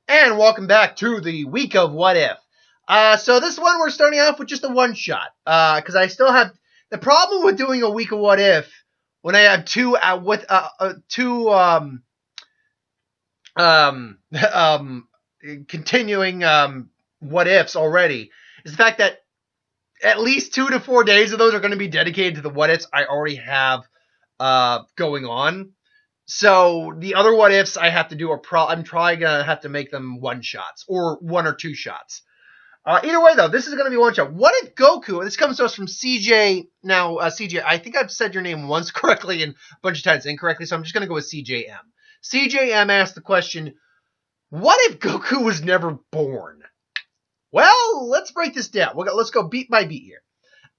And welcome back to the week of What If. So this one we're starting off with just a one shot. Because I still have the problem with doing a week of What If when I have two um um continuing what ifs already is the fact that at least 2 to 4 days of those are going to be dedicated to the what ifs I already have going on. So the other what ifs I have to do I'm probably gonna have to make them one shots or one or two shots. Either way though, this is gonna be one shot. What if Goku? This comes to us from CJ. Now, CJ, I think I've said your name once correctly and a bunch of times incorrectly, so I'm just gonna go with CJM. CJM asked the question: what if Goku was never born? Well, let's break this down. Let's go beat by beat here.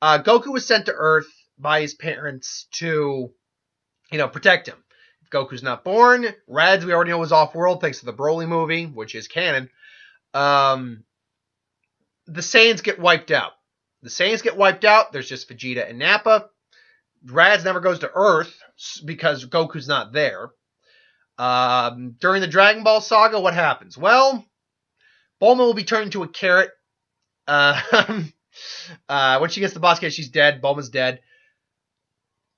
Goku was sent to Earth by his parents to, protect him. Goku's not born. Raditz, we already know, was off-world thanks to the Broly movie, which is canon. The Saiyans get wiped out. There's just Vegeta and Nappa. Raditz never goes to Earth because Goku's not there. During the Dragon Ball saga, what happens? Well, Bulma will be turned into a carrot. When she gets the boss cage, she's dead. Bulma's dead.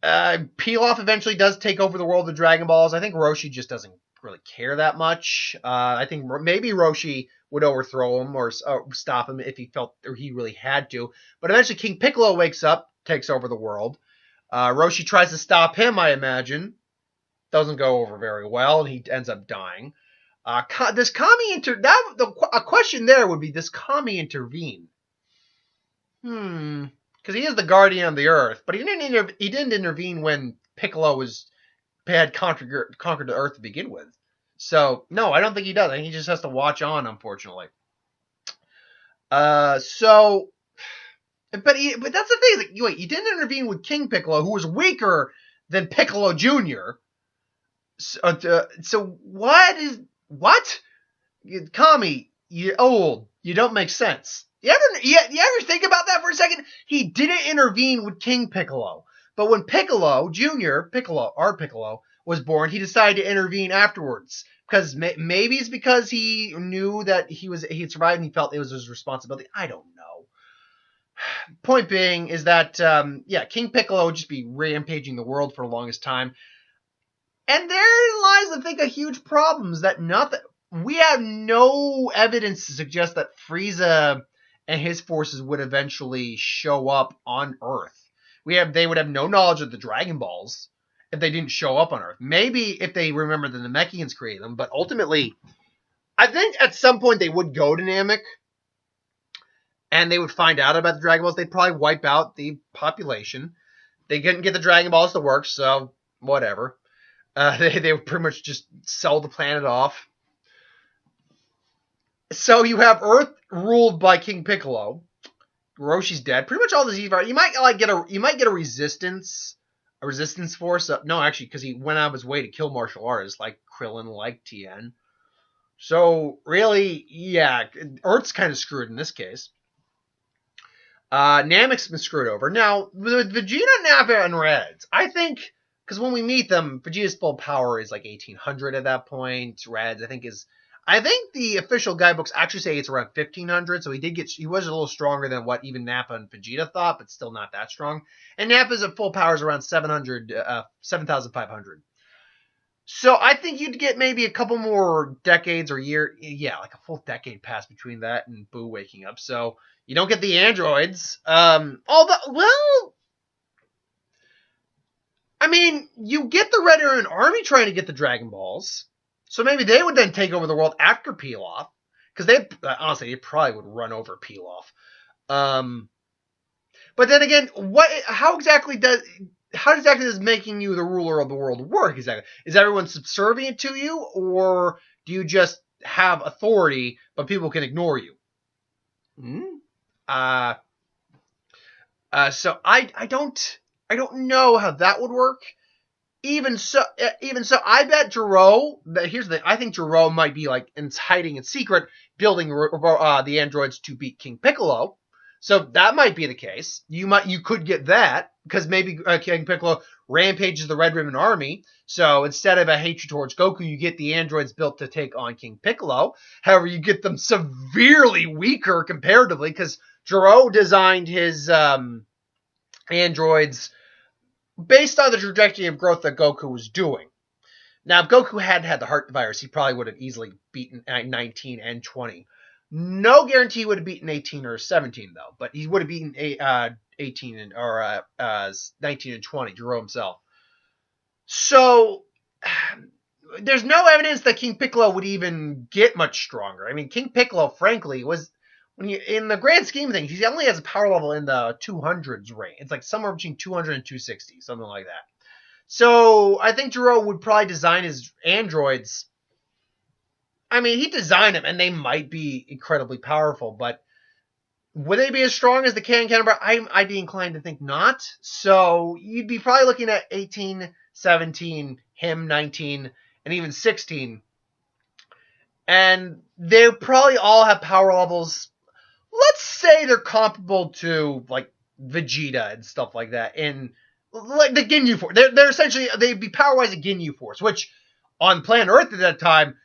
Pilaf eventually does take over the world of the Dragon Balls. I think Roshi just doesn't really care that much. I think maybe Roshi would overthrow him or stop him if he felt or he really had to. But eventually King Piccolo wakes up, takes over the world. Roshi tries to stop him, I imagine. Doesn't go over very well, and he ends up dying. Does Kami a question there would be, does Kami intervene? Because he is the guardian of the Earth, but he didn't intervene when Piccolo had conquered the Earth to begin with. So no, I don't think he does. I think he just has to watch on, unfortunately. But that's the thing. Like, he didn't intervene with King Piccolo, who was weaker than Piccolo Jr. So what? Kami, you're old. You don't make sense. You ever think about that for a second? He didn't intervene with King Piccolo. But when Piccolo Jr., our Piccolo, was born, he decided to intervene afterwards. Because maybe it's because he knew that he had survived and he felt it was his responsibility. I don't know. Point being is that, King Piccolo would just be rampaging the world for the longest time. And there lies, I think, a huge problem is that we have no evidence to suggest that Frieza and his forces would eventually show up on Earth. They would have no knowledge of the Dragon Balls if they didn't show up on Earth. Maybe if they remember the Namekians created them, but ultimately, I think at some point they would go to Namek and they would find out about the Dragon Balls. They'd probably wipe out the population. They couldn't get the Dragon Balls to work, so whatever. They would pretty much just sell the planet off. So you have Earth ruled by King Piccolo. Roshi's dead. Pretty much all the Z-Fighters. You might get a resistance force. No, actually, because he went out of his way to kill martial artists like Krillin, like Tien. So really, yeah, Earth's kind of screwed in this case. Namek's been screwed over. Now, with Vegeta, Nappa, and Raditz, I think, because when we meet them, Vegeta's full power is like 1800 at that point. Raditz, I think the official guidebooks actually say it's around 1500, so he was a little stronger than what even Nappa and Vegeta thought, but still not that strong. And Nappa's at full power is around 7,500. So I think you'd get maybe a couple more decades or like a full decade pass between that and Boo waking up. So you don't get the androids. You get the Red Iron Army trying to get the Dragon Balls. So maybe they would then take over the world after Pilaf. Because they probably would run over Pilaf. But then again, how exactly does making you the ruler of the world work exactly? Is everyone subservient to you? Or do you just have authority, but people can ignore you? So I don't know how that would work. Even so, I bet Jiro. Here's the thing: I think Jiro might be hiding in secret, building the androids to beat King Piccolo. So that might be the case. You could get that because maybe King Piccolo rampages the Red Ribbon Army. So instead of a hatred towards Goku, you get the androids built to take on King Piccolo. However, you get them severely weaker comparatively because Gero designed his androids based on the trajectory of growth that Goku was doing. Now, if Goku had had the heart virus, he probably would have easily beaten 19 and 20. No guarantee he would have beaten 18 or 17, though. But he would have beaten 18 or 19 and 20, Gero himself. So, there's no evidence that King Piccolo would even get much stronger. I mean, King Piccolo, frankly, was... in the grand scheme of things, he only has a power level in the 200s range. It's like somewhere between 200 and 260, something like that. So I think Gero would probably design his androids. I mean, he designed them, and they might be incredibly powerful, but would they be as strong as the Can counterpart? I'd be inclined to think not. So you'd be probably looking at 18, 17, him 19, and even 16. And they probably all have power levels. Let's say they're comparable to, like, Vegeta and stuff like that in, like, the Ginyu Force. They're essentially, they'd be power-wise a Ginyu Force, which on planet Earth at that time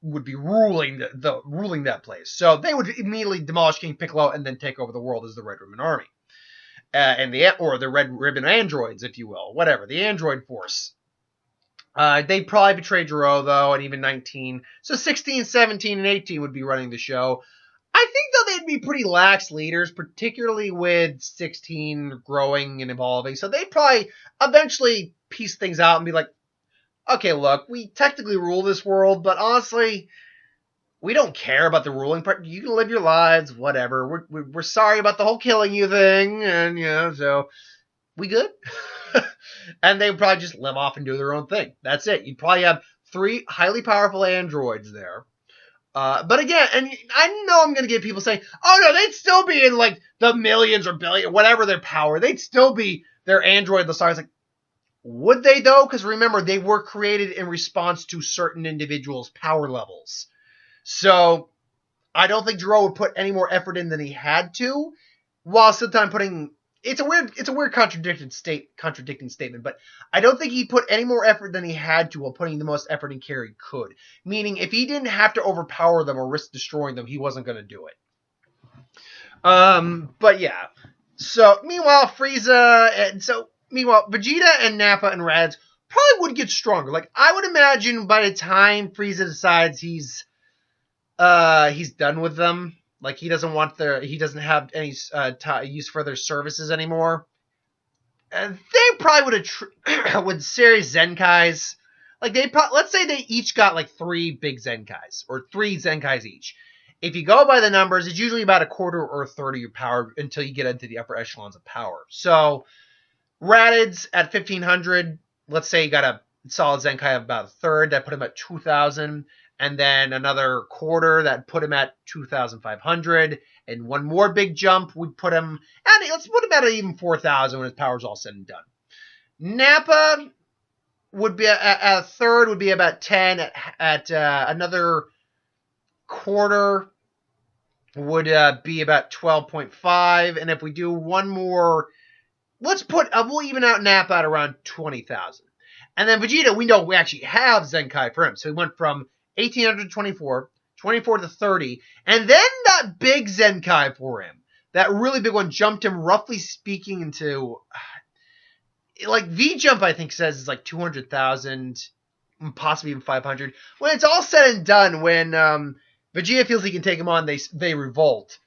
would be ruling ruling that place. So they would immediately demolish King Piccolo and then take over the world as the Red Ribbon Army. Or the Red Ribbon Androids, if you will. Whatever, the Android Force. They'd probably betray Gero, though, and even 19. So 16, 17, and 18 would be running the show. I think, though, they'd be pretty lax leaders, particularly with 16 growing and evolving. So they'd probably eventually piece things out and be like, okay, look, we technically rule this world, but honestly, we don't care about the ruling part. You can live your lives, whatever. We're sorry about the whole killing you thing, and, so we good? And they would probably just live off and do their own thing. That's it. You'd probably have 3 highly powerful androids there. But again, and I know I'm going to get people saying, oh no, they'd still be in like the millions or billion, whatever their power. They'd still be their android the size. Like, would they though? Because remember, they were created in response to certain individuals' power levels. So I don't think Gero would put any more effort in than he had to, while still time putting... It's a weird contradicting statement, but I don't think he put any more effort than he had to while putting the most effort in care he could. Meaning, if he didn't have to overpower them or risk destroying them, he wasn't going to do it. But yeah. So, meanwhile, Vegeta and Nappa and Raditz probably would get stronger. Like, I would imagine by the time Frieza decides he's done with them, like he doesn't have any use for their services anymore. They probably would series Zenkais. Like let's say they each got like 3 big Zenkais or 3 Zenkais each. If you go by the numbers, it's usually about a quarter or a third of your power until you get into the upper echelons of power. So Raditz at 1500, let's say you got a solid Zenkai of about a third, that put him at 2000. And then another quarter that put him at 2,500. And one more big jump would put him... And let's put him at even 4,000 when his power's all said and done. Nappa would be at a third, would be about 10. At another quarter would be about 12.5. And if we do one more... we'll even out Nappa at around 20,000. And then Vegeta, we know we actually have Zenkai for him. So he went from 1800 to 24, 24 to 30, and then that big Zenkai for him, that really big one, jumped him, roughly speaking, into, like, V-Jump, I think, says is like 200,000, possibly even 500. When it's all said and done, when Vegeta feels he can take him on, they revolt.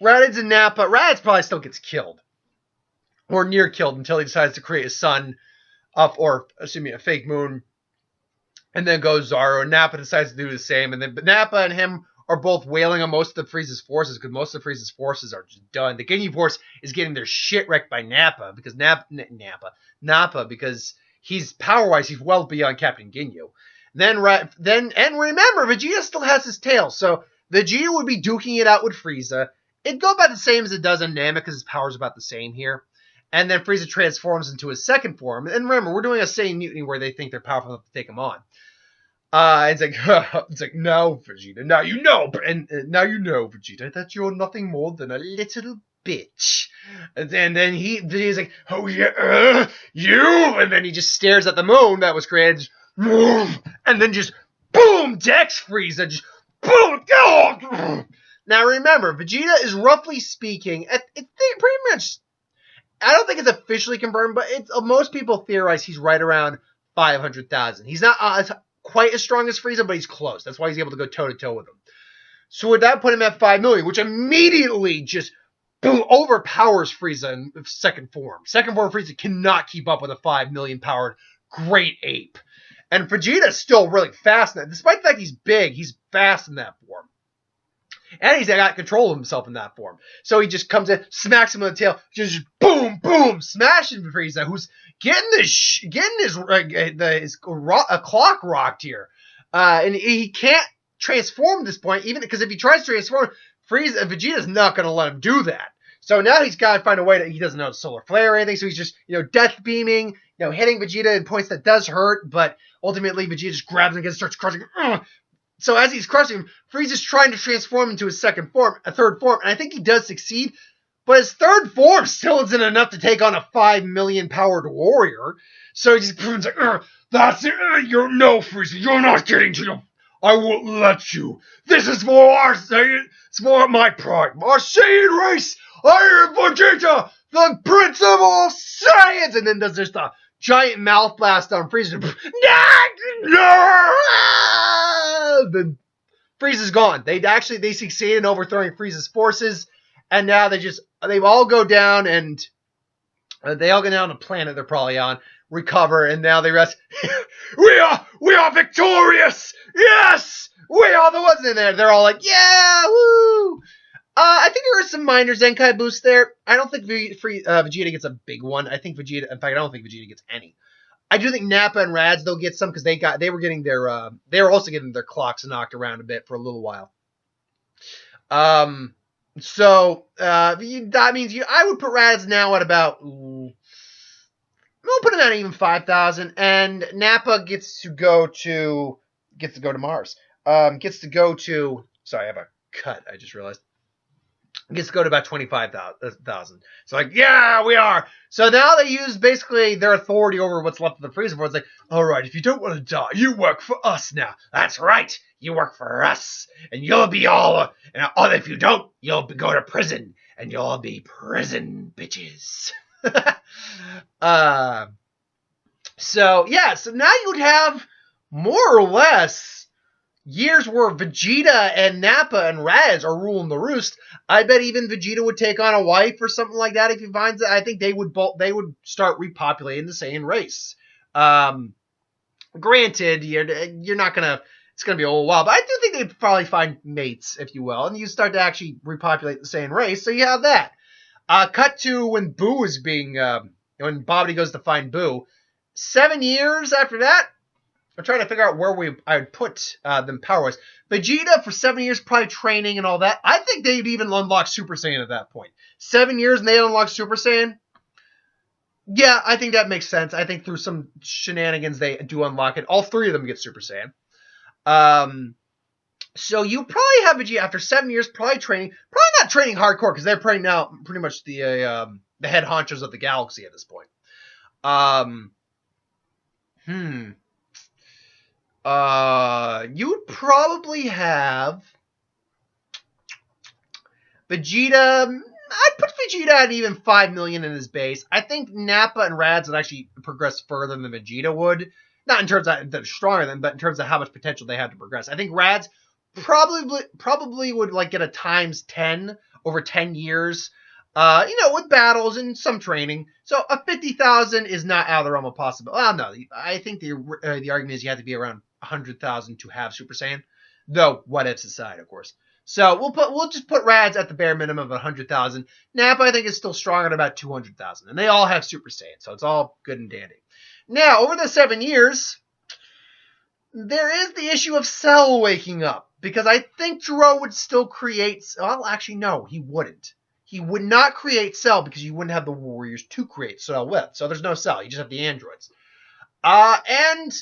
Raditz and Nappa, Raditz probably still gets killed, or near killed, until he decides to create a sun, a fake moon, and then goes Zaro, and Nappa decides to do the same. And then Nappa and him are both wailing on most of Frieza's forces, because most of Frieza's forces are just done. The Ginyu Force is getting their shit wrecked by Nappa, because Nappa, because he's power-wise, he's well beyond Captain Ginyu. And remember, Vegeta still has his tail, so Vegeta would be duking it out with Frieza. It'd go about the same as it does on Namek, because his power's about the same here. And then Frieza transforms into his second form. And remember, we're doing a Saiyan Mutiny where they think they're powerful enough to take him on. It's like, no, Vegeta, now you know, and now you know, Vegeta, that you're nothing more than a little bitch. And then he's like, oh yeah, you, and then he just stares at the moon that was created, and then just boom, Dex Frieza, just boom. Now remember, Vegeta is roughly speaking, pretty much. I don't think it's officially confirmed, but most people theorize he's right around 500,000. He's not quite as strong as Frieza, but he's close. That's why he's able to go toe-to-toe with him. So would that put him at 5 million, which immediately just boom, overpowers Frieza in second form. Second form Frieza cannot keep up with a 5 million powered great ape. And Vegeta's still really fast in that. Despite the fact he's big, he's fast in that form. And he's got control of himself in that form. So he just comes in, smacks him on the tail, just boom, boom, smashing Frieza, who's getting his clock rocked here. And he can't transform at this point, even because if he tries to transform, Vegeta's not going to let him do that. So now he's got to find a way that he doesn't know solar flare or anything. So he's just, death beaming, hitting Vegeta in points that does hurt, but ultimately Vegeta just grabs him and starts crushing him. So as he's crushing him, Frieza's trying to transform into his third form, and I think he does succeed, but his third form still isn't enough to take on a 5 million powered warrior. So he just proves like, that's it, no, Frieza, you're not getting to your, I won't let you. This is for our Saiyan, it's for my pride, our Saiyan race. I am Vegeta, the Prince of all Saiyans, and then does just a giant mouth blast on Frieza. Then Frieza's gone. They succeeded in overthrowing Frieza's forces, and now they all go down, and they all go down on the planet they're probably on, recover, and now they rest. we are victorious. Yes, we are the ones in there. They're all like, yeah, woo. I think there are some minor Zenkai boosts there. I don't think Vegeta gets a big one. I think Vegeta, in fact, I don't think Vegeta gets any. I do think Nappa and Radz, they'll get some because they were also getting their clocks knocked around a bit for a little while. So that means I would put Radz now at about, we'll put him at even 5,000, and Nappa gets to go to Mars. Sorry, I have a cut, I just realized. Gets to go to about 25,000. So like, yeah, we are. So now they use basically their authority over what's left of the Frieza Force. It's like, all right, if you don't want to die, you work for us now. That's right, you work for us, and you'll be and if you don't, you'll go to prison, and you'll all be prison bitches. So now you'd have more or less years where Vegeta and Nappa and Radz are ruling the roost. I bet even Vegeta would take on a wife or something like that if he finds it. I think they would start repopulating the Saiyan race. Granted, you're not gonna. It's gonna be a little while, but I do think they'd probably find mates, if you will, and you start to actually repopulate the Saiyan race. So you have that. Cut to when Boo is being when Babidi goes to find Boo. 7 years after that. I'm trying to figure out where I would put them power-wise. Vegeta, for 7 years, probably training and all that. I think they'd even unlock Super Saiyan at that point. 7 years and they unlock Super Saiyan? Yeah, I think that makes sense. I think through some shenanigans, they do unlock it. All three of them get Super Saiyan. So you probably have Vegeta, after 7 years, probably training. Probably not training hardcore, because they're probably now pretty much the head honchos of the galaxy at this point. You would probably have Vegeta. I'd put Vegeta at even 5 million in his base. I think Nappa and Radz would actually progress further than Vegeta would. Not in terms of they're stronger than, but in terms of how much potential they have to progress. I think Radz probably would like get a times 10 over 10 years. With battles and some training. So a 50,000 is not out of the realm of possibility. Well, no, I think the argument is you have to be around 100,000 to have Super Saiyan. Though, what ifs aside, of course. So we'll just put Radz at the bare minimum of 100,000. Nappa, I think, is still strong at about 200,000. And they all have Super Saiyan, so it's all good and dandy. Now, over the 7 years, there is the issue of Cell waking up. Because I think Gero would still create... Well, actually, no, he wouldn't. He would not create Cell because you wouldn't have the warriors to create Cell with. So there's no Cell. You just have the androids. And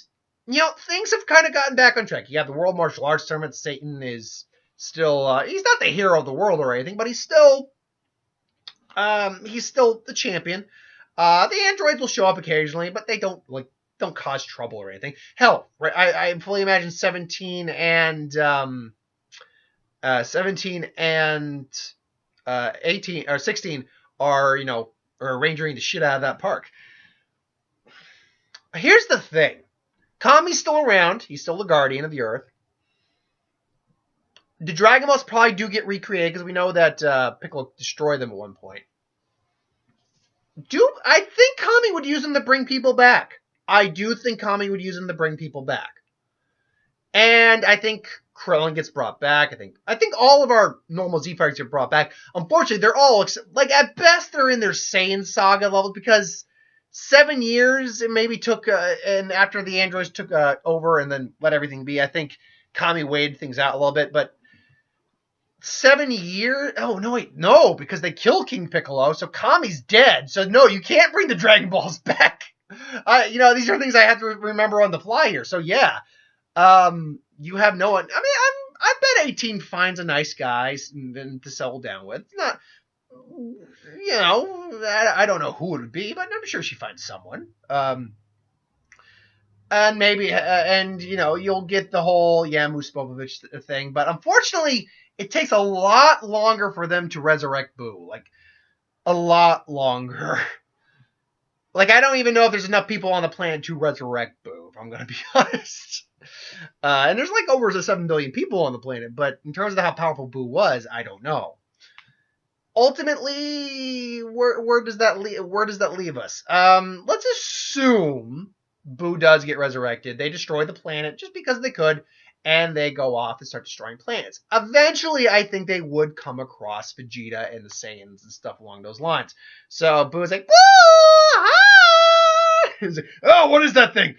things have kind of gotten back on track. You have the World Martial Arts Tournament. Satan is still, he's not the hero of the world or anything, but he's still the champion. The androids will show up occasionally, but they don't cause trouble or anything. Hell, right, I fully imagine 17 and 18 or 16 are rangering the shit out of that park. Here's the thing. Kami's still around. He's still the guardian of the Earth. The Dragon Balls probably do get recreated because we know that Piccolo destroyed them at one point. I think Kami would use them to bring people back. I do think Kami would use them to bring people back. And I think Krillin gets brought back. I think all of our normal Z fighters get brought back. Unfortunately, they're all at best they're in their Saiyan Saga level because 7 years it maybe took, and after the androids took over and then let everything be, I think Kami weighed things out a little bit. But 7 years? Oh no, wait, no, because they killed King Piccolo, so Kami's dead. So no, you can't bring the Dragon Balls back. These are things I have to remember on the fly here. So yeah. You have no one. I mean, I bet 18 finds a nice guy to settle down with. Not, I don't know who it would be, but I'm sure she finds someone. And maybe, you'll get the whole Moose Popovich thing. But unfortunately, it takes a lot longer for them to resurrect Boo. Like, a lot longer. Like, I don't even know if there's enough people on the planet to resurrect Boo, if I'm going to be honest. And there's over 7 billion people on the planet, but in terms of how powerful Boo was, I don't know. Ultimately, where does that leave us? Let's assume Boo does get resurrected. They destroy the planet just because they could, and they go off and start destroying planets. Eventually, I think they would come across Vegeta and the Saiyans and stuff along those lines. So Boo's like, "Woo! Ah!" He's like, "Oh, what is that thing?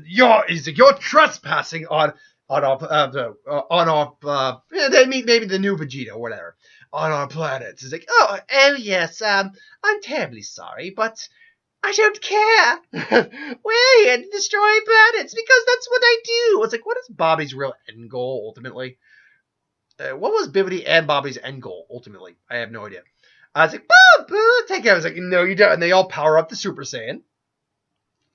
You're trespassing on maybe the new Vegeta or whatever on our planet." He's like, oh yes, I'm terribly sorry, but I don't care. We're here to destroy planets because that's what I do. It's like, what is Bobby's real end goal ultimately? What was Bibbidi and Bobby's end goal ultimately? I have no idea. I was like, Boo, take care. I was like, no, you don't. And they all power up the Super Saiyan.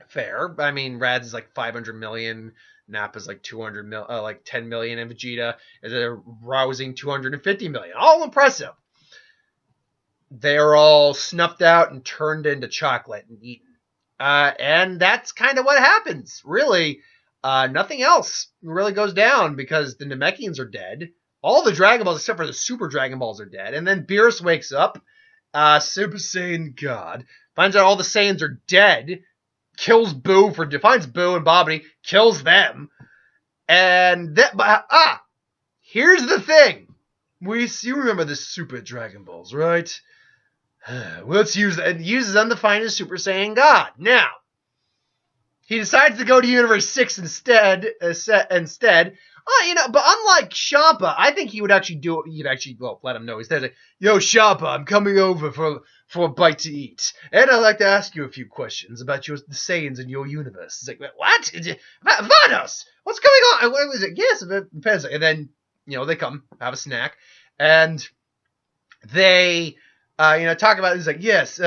Fair. I mean, Radz is 500 million. Nappa's 10 million, and Vegeta is a rousing 250 million. All impressive. They're all snuffed out and turned into chocolate and eaten. And that's kind of what happens, really. Nothing else really goes down because the Namekians are dead. All the Dragon Balls, except for the Super Dragon Balls, are dead. And then Beerus wakes up, Super Saiyan God, finds out all the Saiyans are dead, kills Boo finds Boo and Bobbity, kills them. And here's the thing. You remember the Super Dragon Balls, right? Let's use that. And uses them to find his Super Saiyan God. Now, he decides to go to Universe 6 instead. But unlike Champa, I think he would actually do it. He'd actually, let him know. He's like, yo, Champa, I'm coming over for a bite to eat. And I'd like to ask you a few questions about the Saiyans in your universe. He's like, what? Vanos! What's going on? What was it? Yes, it depends. And then, they come, have a snack, and they, talk about it. He's like, yes,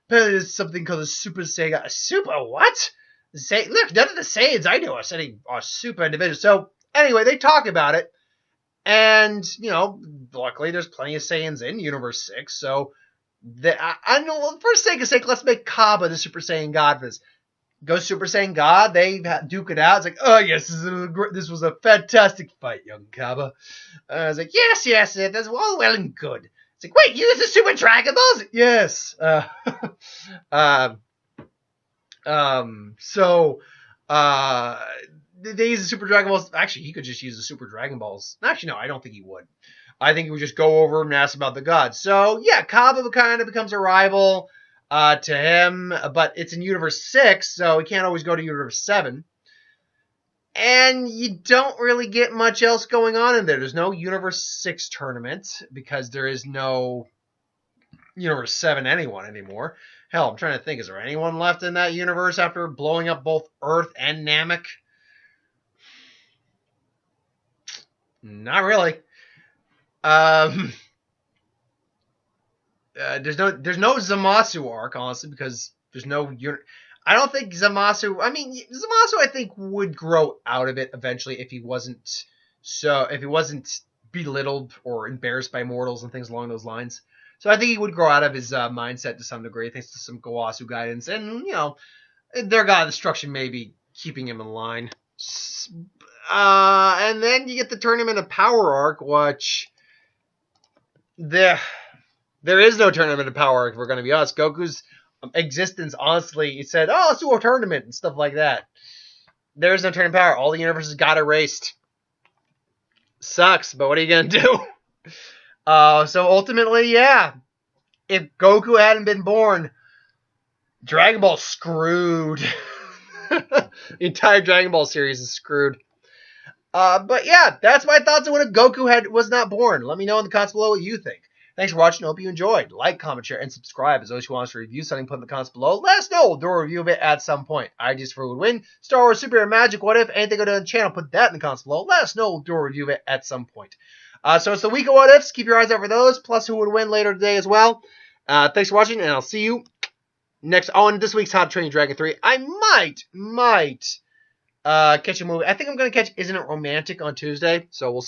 there's something called a Super Saiyan. A super what? Look, none of the Saiyans I know are super individuals. So, anyway, they talk about it, and, luckily there's plenty of Saiyans in Universe 6, so, I know, for sake of sake, let's make Kaba the Super Saiyan God for this. Goes Super Saiyan God, they duke it out. It's like, oh yes, this was a fantastic fight, young Kaba. I was like, yes, that's all well and good. It's like, wait, you use the Super Dragon Balls? Yes. They use the Super Dragon Balls. Actually, he could just use the Super Dragon Balls. Actually, no, I don't think he would. I think he would just go over and ask about the gods. So, yeah, Kaba kind of becomes a rival to him, but it's in Universe 6, so he can't always go to Universe 7. And you don't really get much else going on in there. There's no Universe 6 tournament because there is no Universe 7 anyone anymore. Hell, I'm trying to think, is there anyone left in that universe after blowing up both Earth and Namek? Not really. Um, there's no Zamasu arc, honestly, because there's no. I don't think Zamasu. I mean, Zamasu, I think, would grow out of it eventually if he wasn't belittled or embarrassed by mortals and things along those lines. So I think he would grow out of his mindset to some degree, thanks to some Gowasu guidance, and their god of destruction may be keeping him in line. And then you get the Tournament of Power arc, which there is no Tournament of Power arc if we're going to be honest. Goku's existence, honestly, he said, "Oh, let's do a tournament" and stuff like that. There is no Tournament of Power. All the universes got erased. Sucks, but what are you going to do? So ultimately, yeah, if Goku hadn't been born, Dragon Ball's screwed. The entire Dragon Ball series is screwed. But yeah, that's my thoughts on when Goku was not born. Let me know in the comments below what you think. Thanks for watching. I hope you enjoyed. Like, comment, share, and subscribe. As always, if you want us to review something, put in the comments below. Let us know. We'll do a review of it at some point. Ideas for who would win. Star Wars, Superhero, Magic, what if? Anything go to the channel, put that in the comments below. Let us know. We'll do a review of it at some point. So it's the week of what ifs. Keep your eyes out for those, plus who would win later today as well. Thanks for watching, and I'll see you next on this week's How to Train Your Dragon 3. I might catch a movie. I think I'm gonna catch Isn't It Romantic on Tuesday, so we'll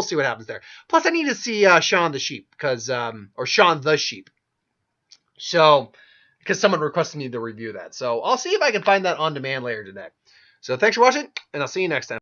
see what happens there. Plus, I need to see Shaun the Sheep or Shaun the Sheep. So, because someone requested me to review that, so I'll see if I can find that on demand later today. So, thanks for watching, and I'll see you next time.